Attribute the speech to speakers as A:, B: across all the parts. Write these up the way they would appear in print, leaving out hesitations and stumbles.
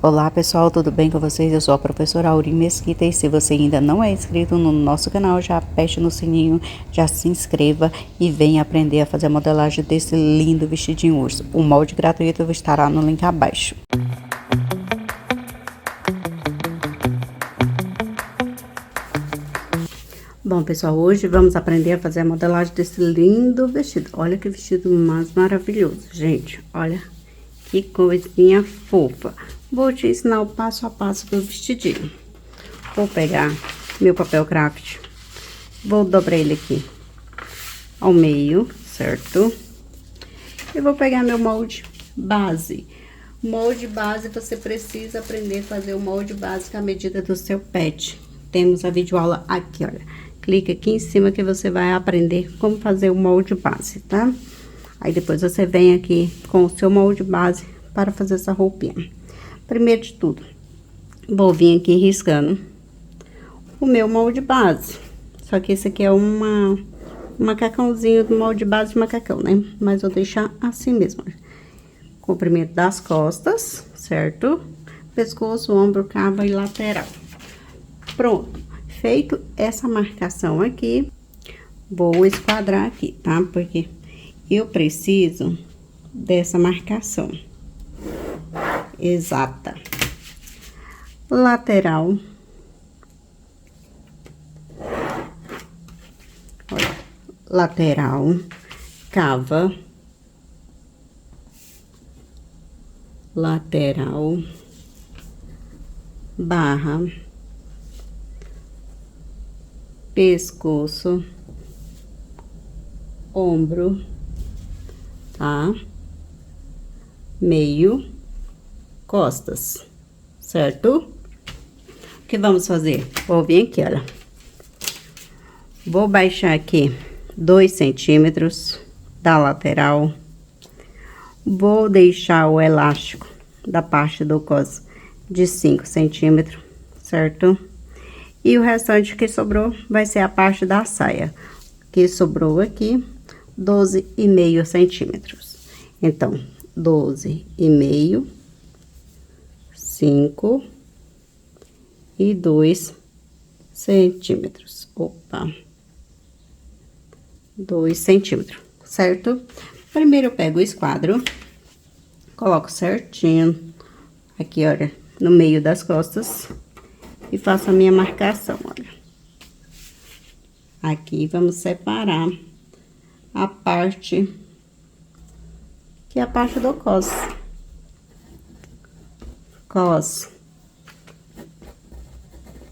A: Olá pessoal, tudo bem com vocês? Eu sou a professora Aurim Mesquita e se você ainda não é inscrito no nosso canal, já aperte no sininho, já se inscreva e venha aprender a fazer a modelagem desse lindo vestidinho urso. O molde gratuito estará no link abaixo. Bom pessoal, hoje vamos aprender a fazer a modelagem desse lindo vestido. Olha que vestido mais maravilhoso, gente, olha. Que coisinha fofa. Vou te ensinar o passo a passo do vestidinho. Vou pegar meu papel craft. Vou dobrar ele aqui ao meio, certo? E vou pegar meu molde base. Molde base, você precisa aprender a fazer o molde base com a medida do seu pet. Temos a videoaula aqui, olha. Clica aqui em cima que você vai aprender como fazer o molde base, tá? Aí, depois você vem aqui com o seu molde base para fazer essa roupinha. Primeiro de tudo, vou vir aqui riscando o meu molde base. Só que esse aqui é um macacãozinho do molde base de macacão, né? Mas vou deixar assim mesmo. Comprimento das costas, certo? Pescoço, ombro, cava e lateral. Pronto. Feito essa marcação aqui, vou esquadrar aqui, tá? Porque eu preciso dessa marcação exata. Lateral. Olha, lateral, cava, lateral, barra, pescoço, ombro, tá? Meio, costas, certo? O que vamos fazer? Vou vir aqui, olha. Vou baixar aqui 2 centímetros da lateral. Vou deixar o elástico da parte do cos de 5 centímetros, certo? E o restante que sobrou vai ser a parte da saia, que sobrou aqui 12,5 centímetros. Então, 12,5, 5 e 2 centímetros. Opa! 2 centímetros, certo? Primeiro eu pego o esquadro, coloco certinho aqui, olha, no meio das costas e faço a minha marcação, olha. Aqui vamos separar a parte que é a parte do cos. Cos,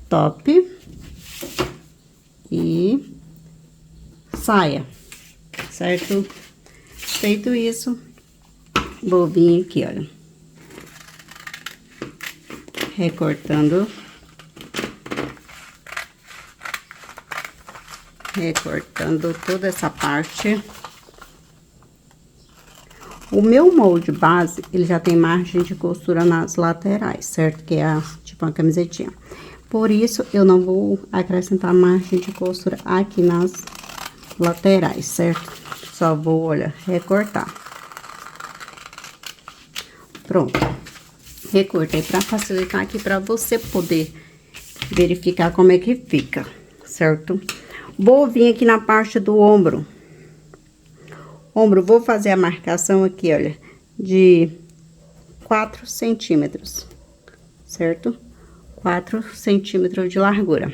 A: top e saia, certo? Feito isso, vou vir aqui, olha, recortando toda essa parte. O meu molde base, ele já tem margem de costura nas laterais, certo? Que é tipo uma camisetinha. Por isso, eu não vou acrescentar margem de costura aqui nas laterais, certo? Só vou, olha, recortar. Pronto. Recortei pra facilitar aqui, pra você poder verificar como é que fica, certo? Vou vir aqui na parte do ombro. Ombro, vou fazer a marcação aqui, olha, de 4 centímetros, certo? 4 centímetros de largura.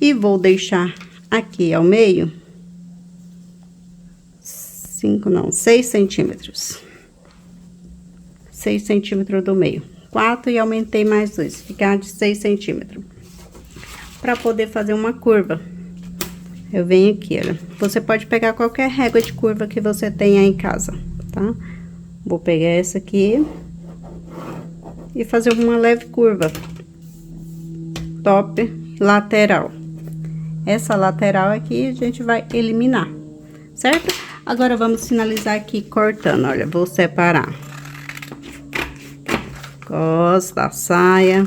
A: E vou deixar aqui ao meio 6 centímetros. 6 centímetros do meio. 4 e aumentei mais 2, ficar de 6 centímetros. Para poder fazer uma curva. Eu venho aqui, olha. Você pode pegar qualquer régua de curva que você tenha em casa, tá? Vou pegar essa aqui e fazer uma leve curva. Top, lateral. Essa lateral aqui a gente vai eliminar, certo? Agora vamos finalizar aqui cortando, olha. Vou separar cos da saia,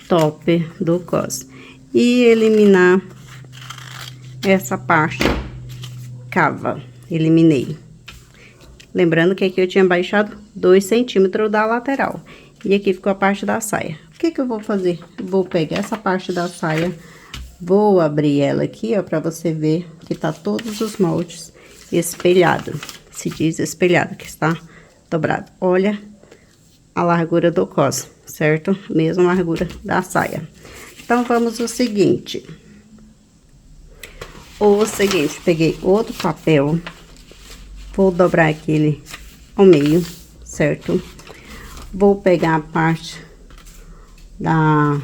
A: top do cos e eliminar essa parte cava, eliminei. Lembrando que aqui eu tinha baixado 2 centímetros da lateral. E aqui ficou a parte da saia. O que que eu vou fazer? Vou pegar essa parte da saia, vou abrir ela aqui, ó, pra você ver que tá todos os moldes espelhado. Se diz espelhado, que está dobrado. Olha a largura do cos, certo? Mesma largura da saia. Então, vamos o seguinte. Peguei outro papel, vou dobrar aquele ao meio, certo? Vou pegar a parte da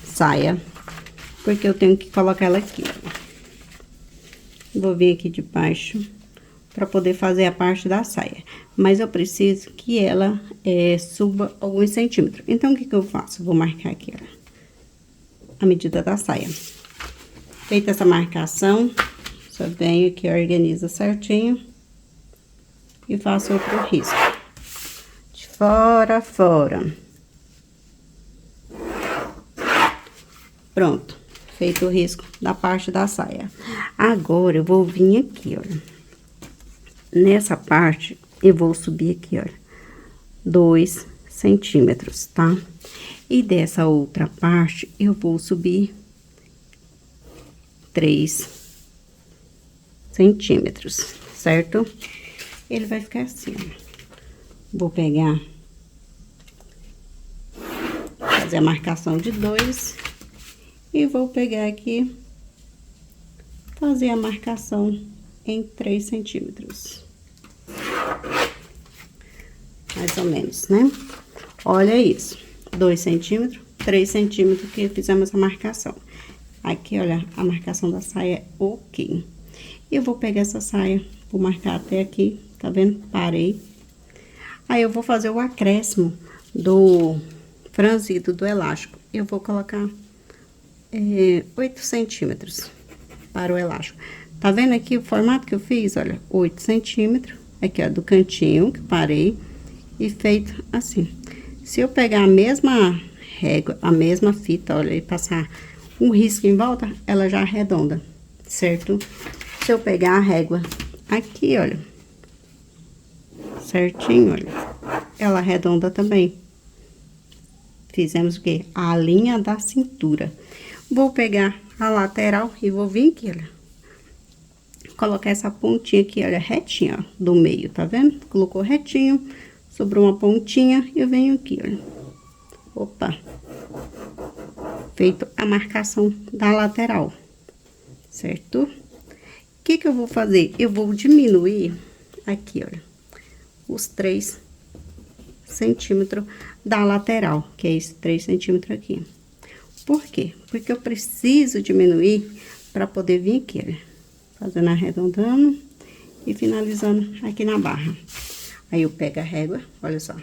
A: saia, porque eu tenho que colocar ela aqui, ó. Vou vir aqui de baixo para poder fazer a parte da saia, mas eu preciso que ela suba alguns centímetros. Então, o que que eu faço? Vou marcar aqui, ó, a medida da saia. Feita essa marcação, só venho aqui, organiza certinho e faço outro risco. De fora a fora. Pronto, feito o risco da parte da saia. Agora, eu vou vir aqui, olha. Nessa parte, eu vou subir aqui, olha, 2 centímetros, tá? E dessa outra parte, eu vou subir 3 centímetros, certo? Ele vai ficar assim, ó. Vou pegar, fazer a marcação de 2 e vou pegar aqui, fazer a marcação em 3 centímetros. Mais ou menos, né? Olha isso, 2 centímetros, 3 centímetros que fizemos a marcação. Aqui, olha, a marcação da saia é ok. Eu vou pegar essa saia, vou marcar até aqui, tá vendo? Parei. Aí, eu vou fazer o acréscimo do franzido do elástico. Eu vou colocar 8 centímetros para o elástico. Tá vendo aqui o formato que eu fiz? Olha, 8 centímetros. Aqui, ó, do cantinho que parei e feito assim. Se eu pegar a mesma régua, a mesma fita, olha, e passar um risco em volta, ela já arredonda, certo? Se eu pegar a régua aqui, olha, certinho, olha, ela arredonda também. Fizemos o quê? A linha da cintura. Vou pegar a lateral e vou vir aqui, olha, colocar essa pontinha aqui, olha, retinha, ó, do meio, tá vendo? Colocou retinho, sobrou uma pontinha, eu venho aqui, olha. Opa! Feito a marcação da lateral, certo? O que que eu vou fazer? Eu vou diminuir aqui, olha, os 3 centímetros da lateral, que é esse 3 centímetros aqui. Por quê? Porque eu preciso diminuir para poder vir aqui, olha, fazendo arredondando e finalizando aqui na barra. Aí, eu pego a régua, olha só.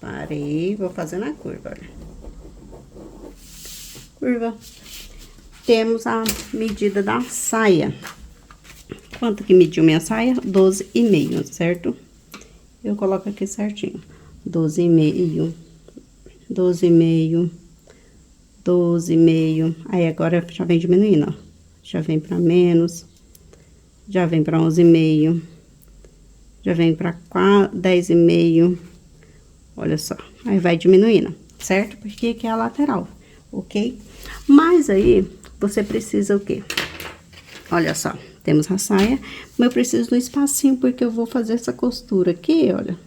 A: Parei, vou fazendo a curva, olha. Curva. Temos a medida da saia. Quanto que mediu minha saia? 12,5, certo? Eu coloco aqui certinho. 12,5, 12,5, 12,5. Aí, agora já vem diminuindo, ó. Já vem pra menos, já vem pra 11,5, já vem pra 10,5. Olha só, aí vai diminuindo, certo? Porque aqui é a lateral, ok? Mas aí, você precisa o quê? Olha só, temos a saia, mas eu preciso de um espacinho, porque eu vou fazer essa costura aqui, olha.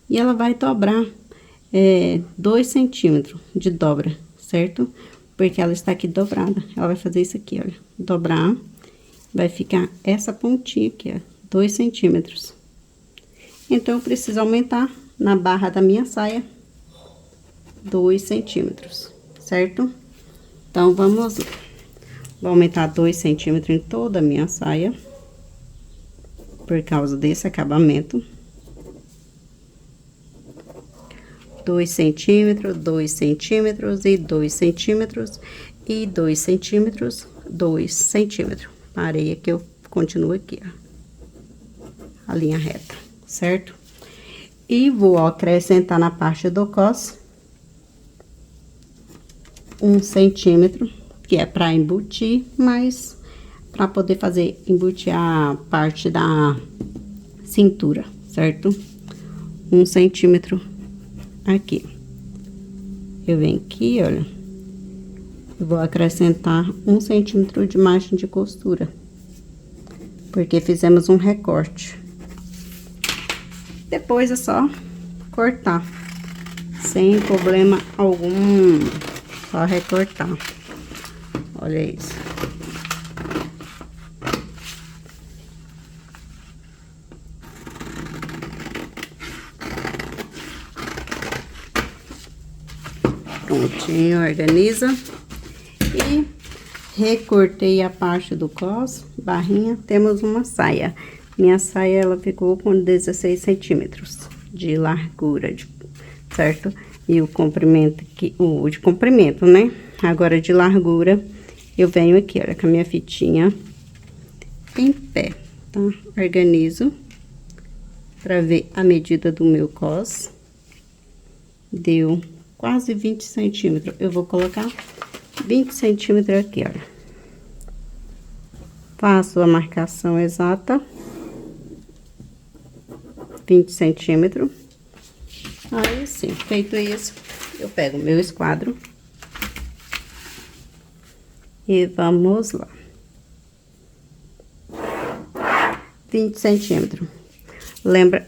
A: E ela vai dobrar 2 centímetros de dobra, certo? Porque ela está aqui dobrada. Ela vai fazer isso aqui, olha. Dobrar, vai ficar essa pontinha aqui, ó, 2 centímetros. Então, eu preciso aumentar na barra da minha saia 2 centímetros, certo? Então, vamos lá. Vou aumentar 2 centímetros em toda a minha saia, por causa desse acabamento. 2 centímetros, 2 centímetros e 2 centímetros e 2 centímetros, 2 centímetros. Parei aqui, eu continuo aqui, ó, a linha reta, certo? E vou acrescentar na parte do cos 1 centímetro, que é para embutir, mas para poder fazer embutir a parte da cintura, certo? 1 centímetro aqui. Eu venho aqui, olha, eu vou acrescentar 1 centímetro de margem de costura, porque fizemos um recorte. Depois é só cortar, sem problema algum, só recortar. Olha isso. Prontinho, organiza. E recortei a parte do cos, barrinha, temos uma saia. Minha saia, ela ficou com 16 centímetros de largura, certo? E o comprimento, o de comprimento, né? Agora, de largura, eu venho aqui, olha, com a minha fitinha em pé, tá? Organizo pra ver a medida do meu cos. Deu quase 20 centímetros. Eu vou colocar 20 centímetros aqui, olha. Faço a marcação exata. 20 centímetros. Aí, sim, feito isso, eu pego o meu esquadro. E vamos lá. 20 centímetros. Lembra,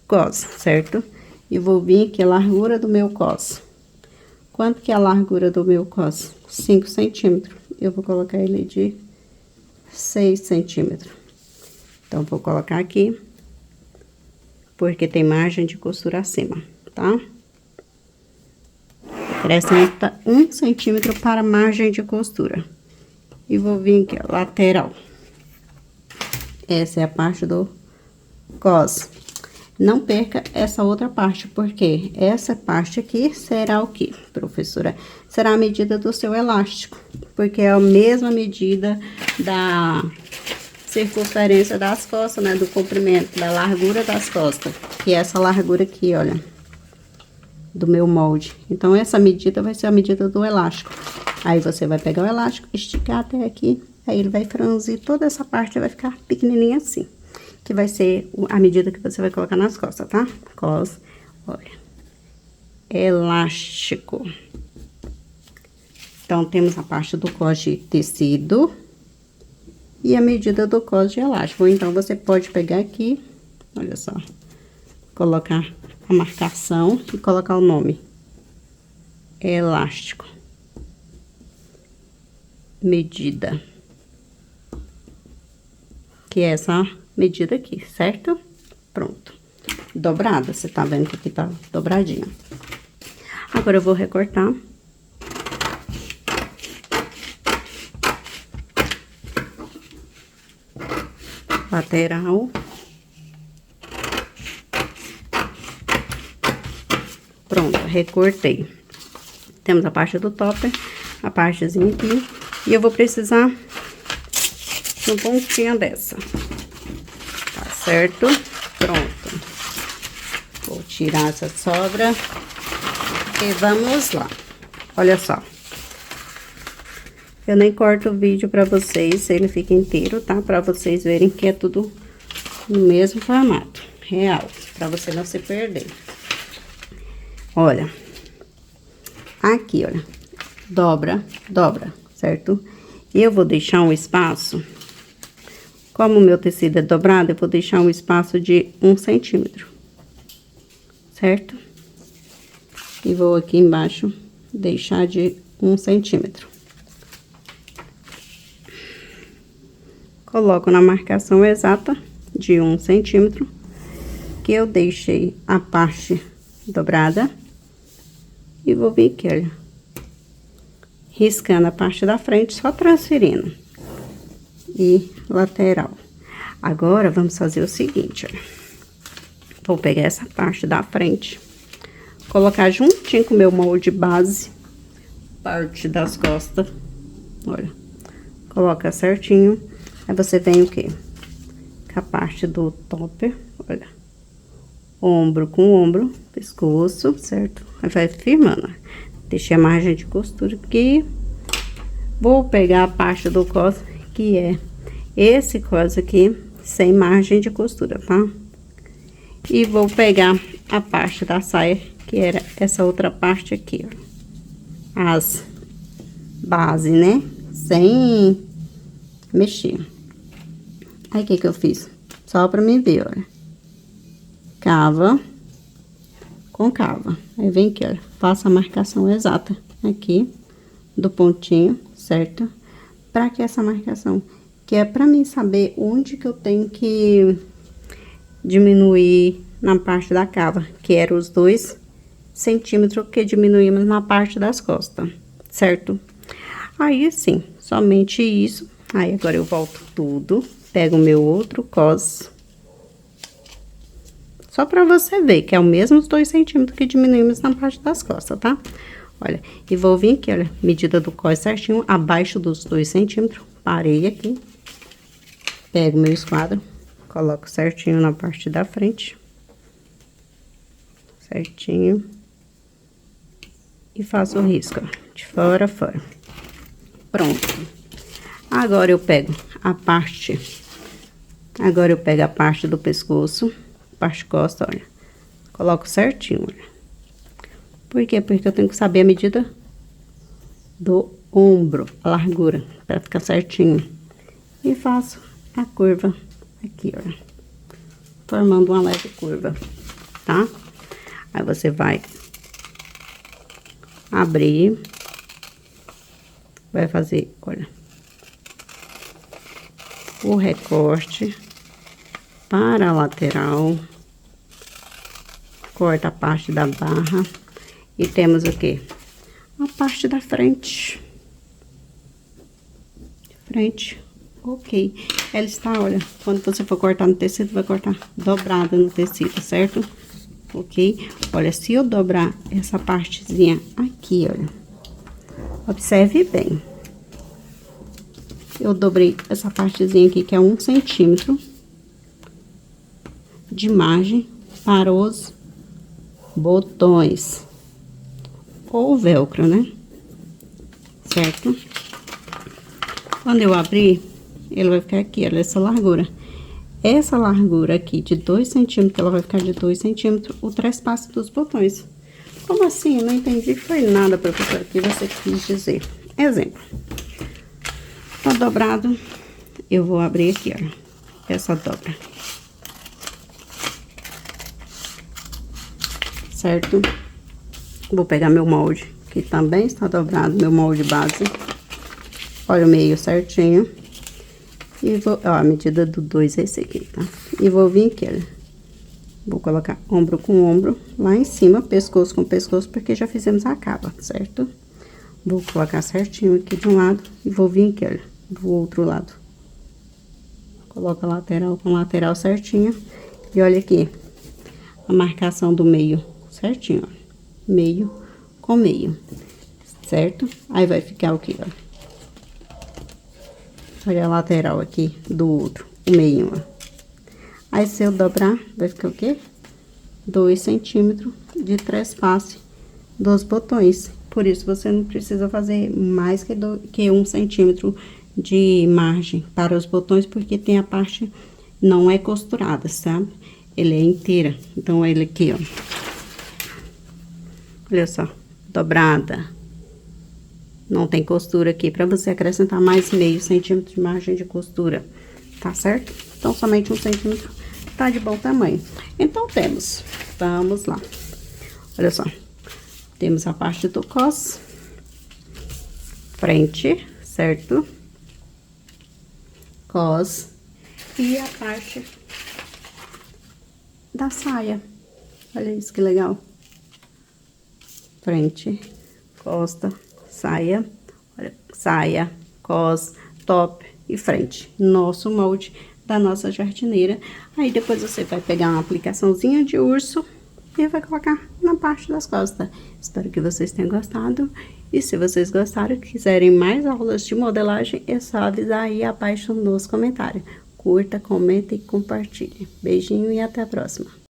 A: cos, certo? E vou vir aqui a largura do meu cos. Quanto que é a largura do meu cos? 5 centímetros. Eu vou colocar ele de 6 centímetros. Então, vou colocar aqui, porque tem margem de costura acima, tá? Acrescenta 1 centímetro para margem de costura. E vou vir aqui, ó, lateral. Essa é a parte do cos. Não perca essa outra parte, porque essa parte aqui será o quê, professora? Será a medida do seu elástico, porque é a mesma medida da circunferência das costas, né? Do comprimento, da largura das costas, que é essa largura aqui, olha, do meu molde. Então, essa medida vai ser a medida do elástico. Aí, você vai pegar o elástico, esticar até aqui, aí ele vai franzir toda essa parte, vai ficar pequenininha assim. Que vai ser a medida que você vai colocar nas costas, tá? Cos, olha, elástico. Então, temos a parte do cos de tecido e a medida do cos de elástico. Então, você pode pegar aqui, olha só, colocar a marcação e colocar o nome. Elástico. Medida. Que é essa medida aqui, certo? Pronto. Dobrada, você tá vendo que aqui tá dobradinha. Agora, eu vou recortar. Lateral. Pronto, recortei. Temos a parte do topper, a partezinha aqui. E eu vou precisar de um pontinho dessa. Tá certo? Pronto. Vou tirar essa sobra. E vamos lá. Olha só. Eu nem corto o vídeo pra vocês, ele fica inteiro, tá? Pra vocês verem que é tudo no mesmo formato, real. Pra você não se perder. Olha. Aqui, olha. Dobra, dobra, certo? E eu vou deixar um espaço. Como o meu tecido é dobrado, eu vou deixar um espaço de 1 centímetro. Certo? E vou aqui embaixo deixar de 1 centímetro. Coloco na marcação exata de 1 centímetro, que eu deixei a parte dobrada. E vou vir aqui, olha, riscando a parte da frente, só transferindo. E lateral. Agora, vamos fazer o seguinte, olha. Vou pegar essa parte da frente, colocar juntinho com o meu molde base, parte das costas, olha. Coloca certinho. Aí, você vem o quê? Com a parte do topper, olha. Ombro com ombro, pescoço, certo? Aí, vai firmando. Deixei a margem de costura aqui. Vou pegar a parte do cos, que é esse cos aqui, sem margem de costura, tá? E vou pegar a parte da saia, que era essa outra parte aqui, ó. As bases, né? Sem mexer. Aí, o que eu fiz? Só pra mim ver, olha. Cava com cava. Aí, vem aqui, olha. Faço a marcação exata aqui do pontinho, certo? Pra que essa marcação? Que é pra mim saber onde que eu tenho que diminuir na parte da cava, que era os 2 centímetros que diminuímos na parte das costas, certo? Aí, assim, somente isso. Aí, agora eu volto tudo, pego o meu outro cos. Só pra você ver que é o mesmo 2 centímetros que diminuímos na parte das costas, tá? Olha, e vou vir aqui, olha, medida do cos certinho, abaixo dos 2 centímetros. Parei aqui. Pego meu esquadro, coloco certinho na parte da frente. Certinho. E faço o risco, ó, de fora a fora. Pronto. Agora eu pego a parte... Agora eu pego a parte do pescoço, parte costa, olha. Coloco certinho, olha. Por quê? Porque eu tenho que saber a medida do ombro, a largura, pra ficar certinho. E faço a curva aqui, olha. Formando uma leve curva, tá? Aí você vai abrir, vai fazer, olha, o recorte para a lateral, corta a parte da barra e temos o quê? A parte da frente. Frente, ok. Ela está, olha, quando você for cortar no tecido, vai cortar dobrada no tecido, certo? Ok? Olha, se eu dobrar essa partezinha aqui, olha, observe bem. Eu dobrei essa partezinha aqui, que é 1 centímetro de margem para os botões. Ou velcro, né? Certo? Quando eu abrir, ele vai ficar aqui, olha, essa largura. Essa largura aqui de 2 centímetros, ela vai ficar de 2 centímetros, o trespasse dos botões. Como assim? Eu não entendi, foi nada, professora, que você quis dizer. Exemplo. Tá dobrado, eu vou abrir aqui, ó, essa dobra. Certo? Vou pegar meu molde, que também está dobrado, meu molde base. Olha o meio certinho. E vou, ó, a medida do 2 é esse aqui, tá? E vou vir aqui, olha. Vou colocar ombro com ombro lá em cima, pescoço com pescoço, porque já fizemos a cava, certo? Vou colocar certinho aqui de um lado e vou vir aqui, olha, do outro lado. Coloca lateral com lateral certinho. E olha aqui, a marcação do meio certinho, ó. Meio com meio, certo? Aí vai ficar o quê, ó? Olha a lateral aqui do outro, o meio, ó. Aí, se eu dobrar, vai ficar o quê? 2 centímetros de trespasse dos botões. Por isso, você não precisa fazer mais que 1 centímetro de margem para os botões, porque tem a parte não é costurada, sabe? Ele é inteira. Então, ele aqui, ó. Olha só, dobrada. Não tem costura aqui, pra você acrescentar mais meio centímetro de margem de costura, tá certo? Então, somente 1 centímetro tá de bom tamanho. Então, temos, vamos lá. Olha só, temos a parte do cos, frente, certo? Cos e a parte da saia. Olha isso que legal. Frente, costa, saia, olha, saia, cos, top e frente. Nosso molde da nossa jardineira. Aí, depois você vai pegar uma aplicaçãozinha de urso e vai colocar na parte das costas. Espero que vocês tenham gostado. E se vocês gostaram e quiserem mais aulas de modelagem, é só avisar aí abaixo nos comentários. Curta, comenta e compartilhe. Beijinho e até a próxima.